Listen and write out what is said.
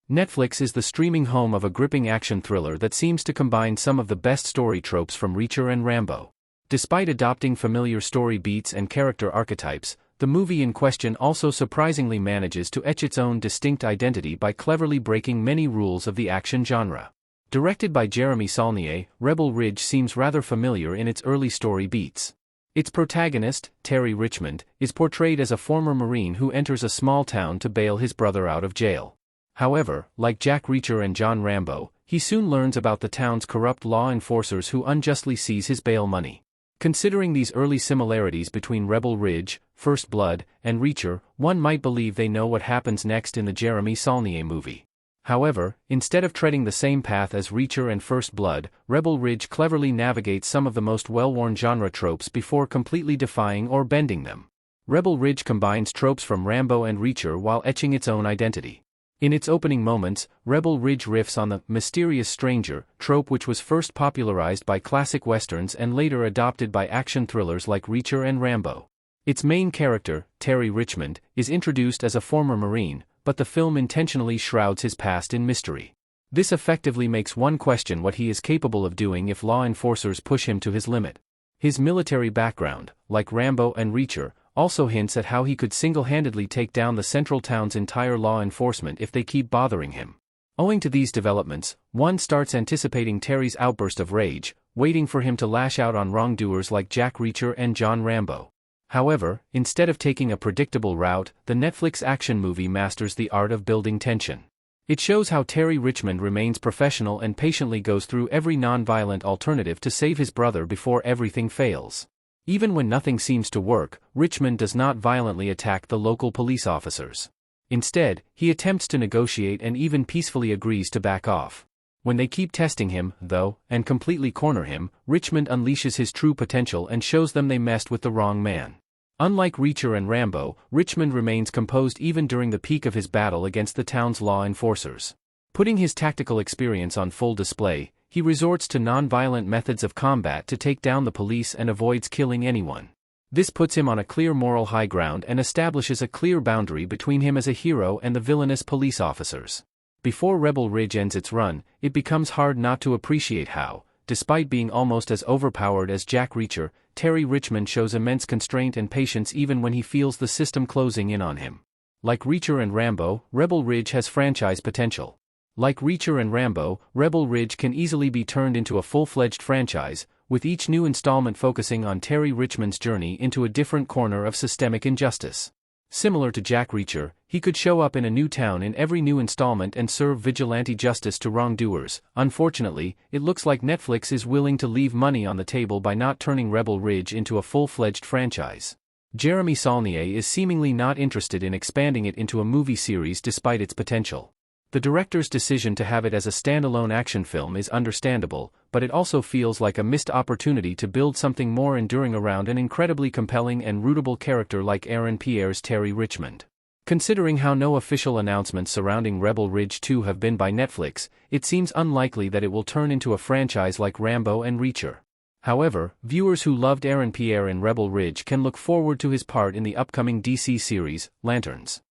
Netflix is the streaming home of a gripping action thriller that seems to combine some of the best story tropes from Reacher and Rambo. Despite adopting familiar story beats and character archetypes, the movie in question also surprisingly manages to etch its own distinct identity by cleverly breaking many rules of the action genre. Directed by Jeremy Saulnier, Rebel Ridge seems rather familiar in its early story beats. Its protagonist, Terry Richmond, is portrayed as a former Marine who enters a small town to bail his brother out of jail. However, like Jack Reacher and John Rambo, he soon learns about the town's corrupt law enforcers who unjustly seize his bail money. Considering these early similarities between Rebel Ridge, First Blood, and Reacher, one might believe they know what happens next in the Jeremy Saulnier movie. However, instead of treading the same path as Reacher and First Blood, Rebel Ridge cleverly navigates some of the most well-worn genre tropes before completely defying or bending them. Rebel Ridge combines tropes from Rambo and Reacher while etching its own identity. In its opening moments, Rebel Ridge riffs on the mysterious stranger trope, which was first popularized by classic westerns and later adopted by action thrillers like Reacher and Rambo. Its main character, Terry Richmond, is introduced as a former Marine, but the film intentionally shrouds his past in mystery. This effectively makes one question what he is capable of doing if law enforcers push him to his limit. His military background, like Rambo and Reacher, also hints at how he could single-handedly take down the central town's entire law enforcement if they keep bothering him. Owing to these developments, one starts anticipating Terry's outburst of rage, waiting for him to lash out on wrongdoers like Jack Reacher and John Rambo. However, instead of taking a predictable route, the Netflix action movie masters the art of building tension. It shows how Terry Richmond remains professional and patiently goes through every non-violent alternative to save his brother before everything fails. Even when nothing seems to work, Richmond does not violently attack the local police officers. Instead, he attempts to negotiate and even peacefully agrees to back off. When they keep testing him, though, and completely corner him, Richmond unleashes his true potential and shows them they messed with the wrong man. Unlike Reacher and Rambo, Richmond remains composed even during the peak of his battle against the town's law enforcers. Putting his tactical experience on full display, he resorts to non-violent methods of combat to take down the police and avoids killing anyone. This puts him on a clear moral high ground and establishes a clear boundary between him as a hero and the villainous police officers. Before Rebel Ridge ends its run, it becomes hard not to appreciate how, despite being almost as overpowered as Jack Reacher, Terry Richmond shows immense constraint and patience even when he feels the system closing in on him. Like Reacher and Rambo, Rebel Ridge has franchise potential. Like Reacher and Rambo, Rebel Ridge can easily be turned into a full-fledged franchise, with each new installment focusing on Terry Richmond's journey into a different corner of systemic injustice. Similar to Jack Reacher, he could show up in a new town in every new installment and serve vigilante justice to wrongdoers. Unfortunately, it looks like Netflix is willing to leave money on the table by not turning Rebel Ridge into a full-fledged franchise. Jeremy Saulnier is seemingly not interested in expanding it into a movie series despite its potential. The director's decision to have it as a standalone action film is understandable, but it also feels like a missed opportunity to build something more enduring around an incredibly compelling and rootable character like Aaron Pierre's Terry Richmond. Considering how no official announcements surrounding Rebel Ridge 2 have been by Netflix, it seems unlikely that it will turn into a franchise like Rambo and Reacher. However, viewers who loved Aaron Pierre in Rebel Ridge can look forward to his part in the upcoming DC series, Lanterns.